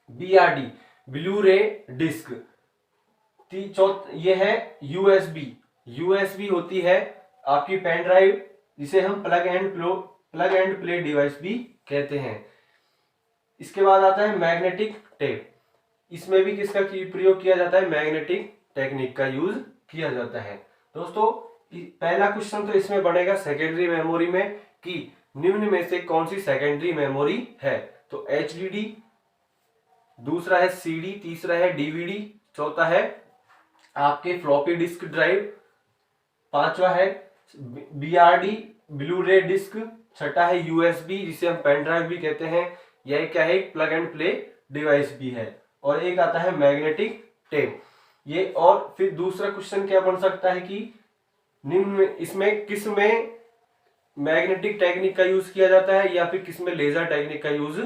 बीआरडी ब्लू रे डिस्क, यह है यूएसबी। यूएसबी होती है आपकी पेन ड्राइव, जिसे हम प्लग एंड प्ले डिवाइस भी कहते हैं। इसके बाद आता है मैग्नेटिक टेप। इसमें भी किसका प्रयोग किया जाता है? मैग्नेटिक टेक्निक का यूज किया जाता है। दोस्तों पहला क्वेश्चन तो इसमें बनेगा सेकेंडरी मेमोरी में कि निम्न में से कौन सी सेकेंडरी मेमोरी है? तो एचडीडी, दूसरा है सीडी, तीसरा है डीवीडी, चौथा है आपके फ्लॉपी डिस्क ड्राइव, पांचवा है बीआरडी ब्लू रे डिस्क, छठा है यूएसबी जिसे हम पेन ड्राइव भी कहते हैं। यह क्या है? प्लग एंड प्ले डिवाइस भी है। और एक आता है मैग्नेटिक टेप। ये और फिर दूसरा क्वेश्चन क्या बन सकता है कि निम्न इसमें किस में मैग्नेटिक टेक्निक का यूज किया जाता है या फिर किस में लेजर टेक्निक का यूज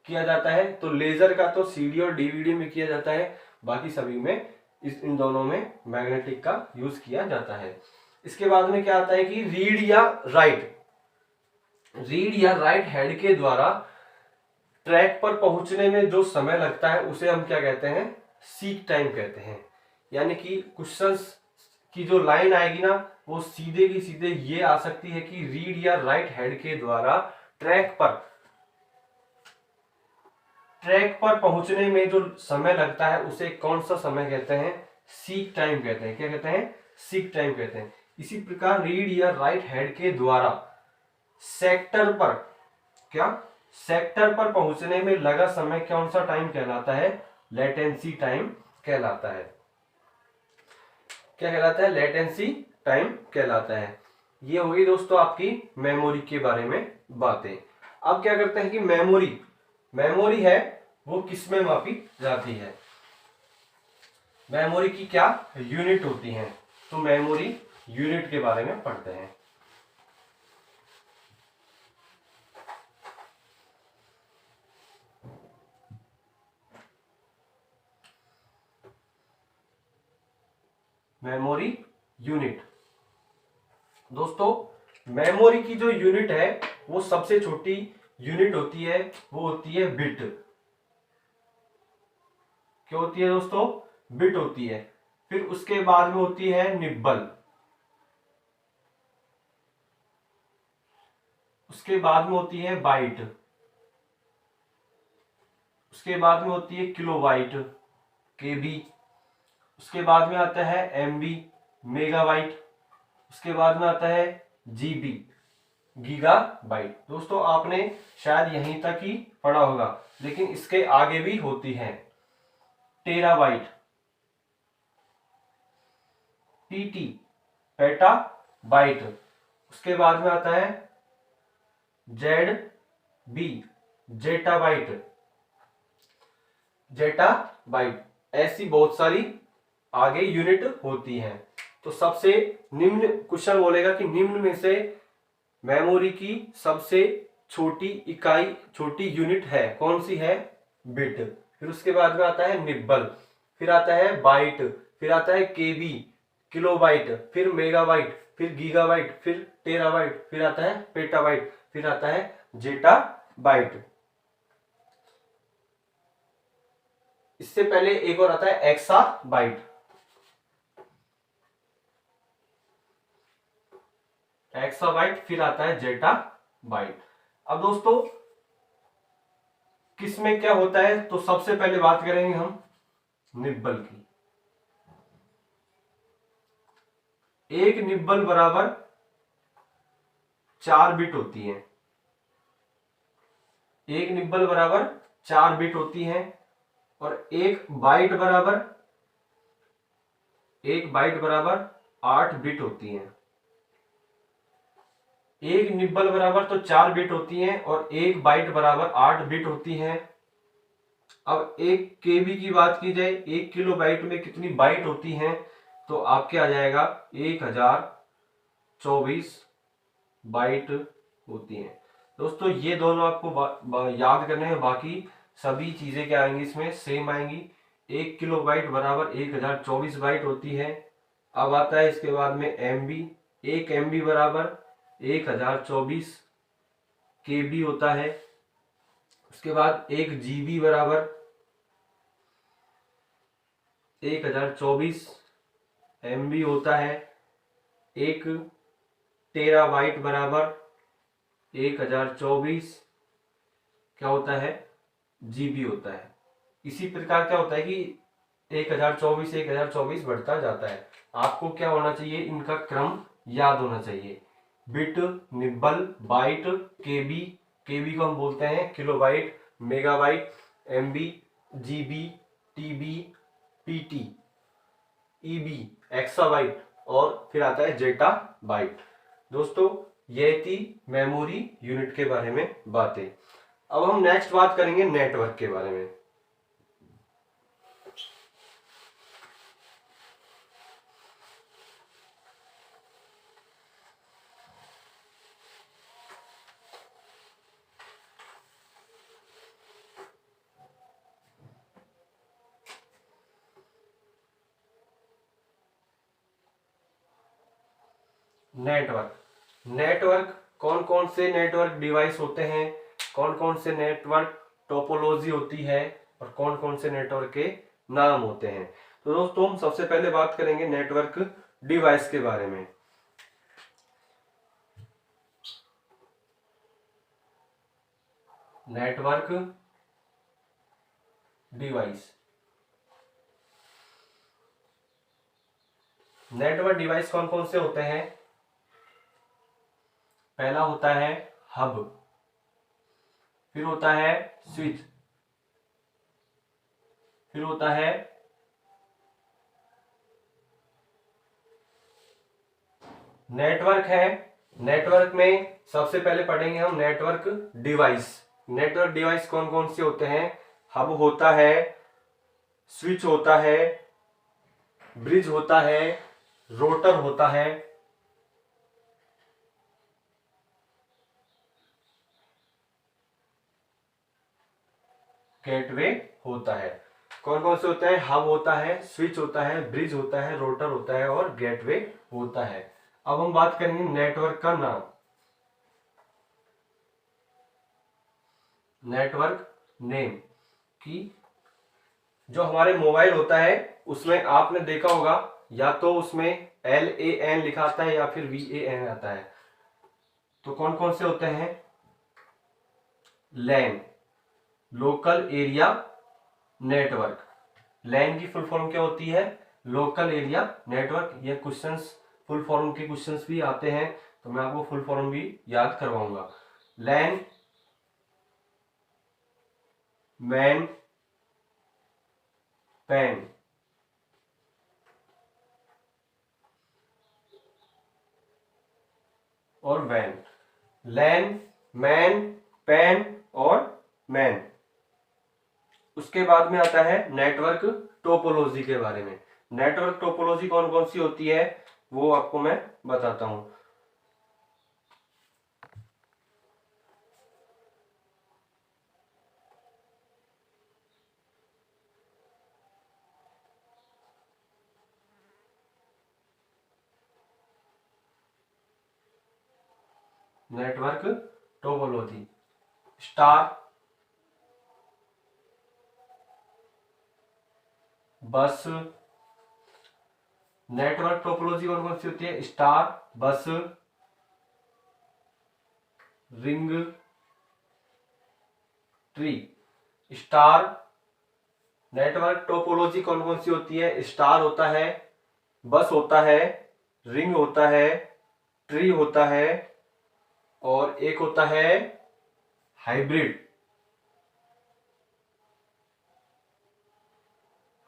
किया जाता है? तो लेजर का तो सीडी और डीवीडी में किया जाता है, बाकी सभी में इन दोनों में मैग्नेटिक का यूज किया जाता है। इसके बाद में क्या आता है कि रीड या राइट हेड के द्वारा ट्रैक पर पहुंचने में जो समय लगता है उसे हम क्या कहते हैं? सीक टाइम कहते हैं। यानी कि क्वेश्चंस की जो लाइन आएगी ना वो सीधे की सीधे ये आ सकती है कि रीड या राइट हेड के द्वारा ट्रैक पर पहुंचने में जो समय लगता है उसे कौन सा समय कहते हैं? सीक टाइम कहते हैं। क्या कहते हैं? सीक टाइम कहते हैं। इसी प्रकार रीड या राइट हेड के द्वारा सेक्टर पर पहुंचने में लगा समय कौन सा टाइम कहलाता है? लेटेंसी टाइम कहलाता है। क्या कहलाता है, लेटेंसी टाइम कहलाता है। ये होगी दोस्तों आपकी मेमोरी के बारे में बातें। अब क्या करते हैं कि मेमोरी है वो किस में मापी जाती है, मेमोरी की क्या यूनिट होती हैं, तो मेमोरी यूनिट के बारे में पढ़ते हैं। मेमोरी यूनिट दोस्तों, मेमोरी की जो यूनिट है वो सबसे छोटी यूनिट होती है, वो होती है बिट। क्या होती है दोस्तों, बिट होती है। फिर उसके बाद में होती है निब्बल, उसके बाद में होती है बाइट, उसके बाद में होती है किलोबाइट, केबी, उसके बाद में आता है एमबी, मेगाबाइट, उसके बाद में आता है जीबी, गीगाबाइट। दोस्तों आपने शायद यहीं तक ही पढ़ा होगा, लेकिन इसके आगे भी होती है टेराबाइट, पीटी, पेटा बाइट, उसके बाद में आता है जेड बी, जेटाबाइट, जेटाबाइट। ऐसी बहुत सारी आगे यूनिट होती हैं। तो सबसे निम्न क्वेश्चन बोलेगा कि निम्न में से मेमोरी की सबसे छोटी इकाई, छोटी यूनिट है कौन सी है, बिट। फिर उसके बाद में आता है निब्बल, फिर आता है बाइट, फिर आता है केबी, किलोबाइट, फिर मेगाबाइट, फिर गीगाबाइट, फिर टेराबाइट, फिर आता है पेटाबाइट, फिर आता है जेटाबाइट। इससे पहले एक और आता है एक्साबाइट, एक्साबाइट, फिर आता है जेटाबाइट। अब दोस्तों किसमें क्या होता है, तो सबसे पहले बात करेंगे हम निब्बल की। एक निब्बल बराबर 4 बिट होती है, एक निब्बल बराबर 4 बिट होती है, और एक बाइट बराबर 8 बिट होती है। एक निब्बल बराबर तो 4 बिट होती है और एक बाइट बराबर 8 बिट होती है। अब एक केबी की बात की जाए, 1 किलो बाइट में कितनी बाइट होती हैं, तो आपके आ जाएगा 1024 बाइट होती हैं। दोस्तों ये दोनों आपको याद करने हैं, बाकी सभी चीजें क्या आएंगी इसमें सेम आएंगी। 1 किलो बाइट बराबर 1024 बाइट होती है। अब आता है इसके बाद में एमबी, 1 एमबी बराबर 1024 केबी होता है। उसके बाद एक जीबी बराबर 1024 एमबी होता है। एक टेराबाइट बराबर 1024 क्या होता है, जीबी होता है। इसी प्रकार क्या होता है कि 1024 बढ़ता जाता है। आपको क्या होना चाहिए, इनका क्रम याद होना चाहिए। बिट, निब्बल, बाइट, केबी, केबी को हम बोलते हैं kilobyte, megabyte, MB, GB, TB, PT, EB, exabyte, और फिर आता है जेटा बाइट। दोस्तों ये थी मेमोरी यूनिट के बारे में बातें। अब हम नेक्स्ट बात करेंगे नेटवर्क के बारे में। नेटवर्क कौन कौन से नेटवर्क डिवाइस होते हैं, कौन कौन से नेटवर्क टोपोलॉजी होती है, और कौन कौन से नेटवर्क के नाम होते हैं। तो दोस्तों हम सबसे पहले बात करेंगे नेटवर्क डिवाइस के बारे में। नेटवर्क डिवाइस, नेटवर्क डिवाइस कौन कौन से होते हैं। पहला होता है हब, फिर होता है स्विच, फिर होता है नेटवर्क है, नेटवर्क में सबसे पहले पढ़ेंगे हम नेटवर्क डिवाइस। नेटवर्क डिवाइस कौन कौन से होते हैं? हब होता है, स्विच होता है, ब्रिज होता है, रोटर होता है, गेटवे होता है। कौन कौन से होते हैं? हब होता है, स्विच होता है, ब्रिज होता है, रोटर होता है और गेटवे होता है। अब हम बात करेंगे नेटवर्क का नाम। नेटवर्क नेम की जो हमारे मोबाइल होता है उसमें आपने देखा होगा या तो उसमें LAN लिखा आता है या फिर VAN आता है। तो कौन कौन से होते हैं? लैन, लोकल एरिया नेटवर्क। लैन की फुल फॉर्म क्या होती है? Local area network. ये क्वेश्चंस फुल फॉर्म के क्वेश्चंस भी आते हैं, तो मैं आपको फुल फॉर्म भी याद करवाऊंगा। लैन, मैन, पैन। और वैन। लैन, मैन, पैन और मैन। उसके बाद में आता है नेटवर्क टोपोलॉजी के बारे में। नेटवर्क टोपोलॉजी कौन कौन सी होती है वो आपको मैं बताता हूं। नेटवर्क टोपोलॉजी, स्टार, बस। नेटवर्क टोपोलॉजी कौन कौन सी होती है? स्टार, बस, ring, tree. Star, network topology कौन कौन सी होती है? स्टार होता है, बस होता है, रिंग होता है, ट्री होता है और एक होता है हाइब्रिड।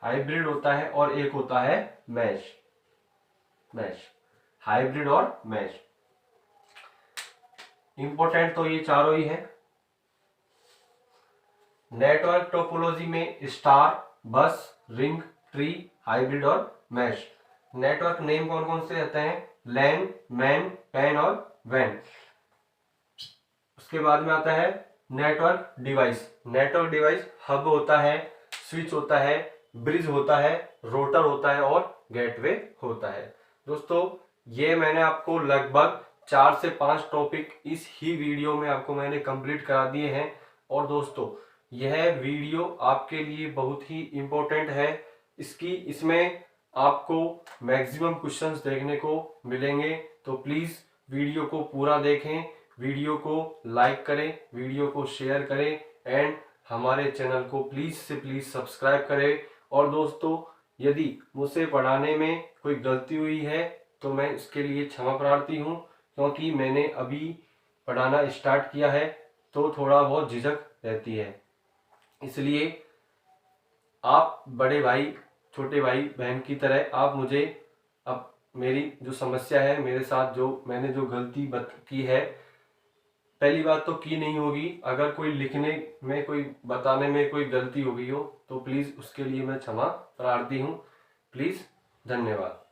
हाइब्रिड होता है और एक होता है मैश। मैश, हाइब्रिड और मैश। इंपॉर्टेंट तो ये चारों ही है। नेटवर्क टोपोलॉजी में स्टार, बस, रिंग, ट्री, हाइब्रिड और मैश। नेटवर्क नेम कौन कौन से रहते हैं? लैन, मैन, पैन और वैन। उसके बाद में आता है network device. Network device hub होता है, स्विच होता है, ब्रिज होता है, रोटर होता है और गेटवे होता है। दोस्तों, ये मैंने आपको लगभग 4 से 5 टॉपिक इस ही वीडियो में आपको मैंने कंप्लीट करा दिए हैं। और दोस्तों, यह वीडियो आपके लिए बहुत ही इम्पोर्टेंट है। इसमें आपको मैक्सिमम क्वेश्चंस देखने को मिलेंगे, तो प्लीज़ वीडियो को पूरा देखें, वीडियो को लाइक करें, वीडियो को शेयर करें एंड हमारे चैनल को प्लीज़ से प्लीज़ सब्सक्राइब करें। और दोस्तों, यदि मुझसे पढ़ाने में कोई गलती हुई है तो मैं इसके लिए क्षमा प्रार्थी हूँ, क्योंकि मैंने अभी पढ़ाना स्टार्ट किया है तो थोड़ा बहुत झिझक रहती है। इसलिए आप बड़े भाई, छोटे भाई बहन की तरह आप मुझे अब मेरी जो समस्या है, मेरे साथ जो मैंने जो गलती की है, पहली बात तो की नहीं होगी। अगर कोई लिखने में, कोई बताने में कोई गलती हो गई हो तो प्लीज़ उसके लिए मैं क्षमा प्रार्थी हूँ। प्लीज़, धन्यवाद।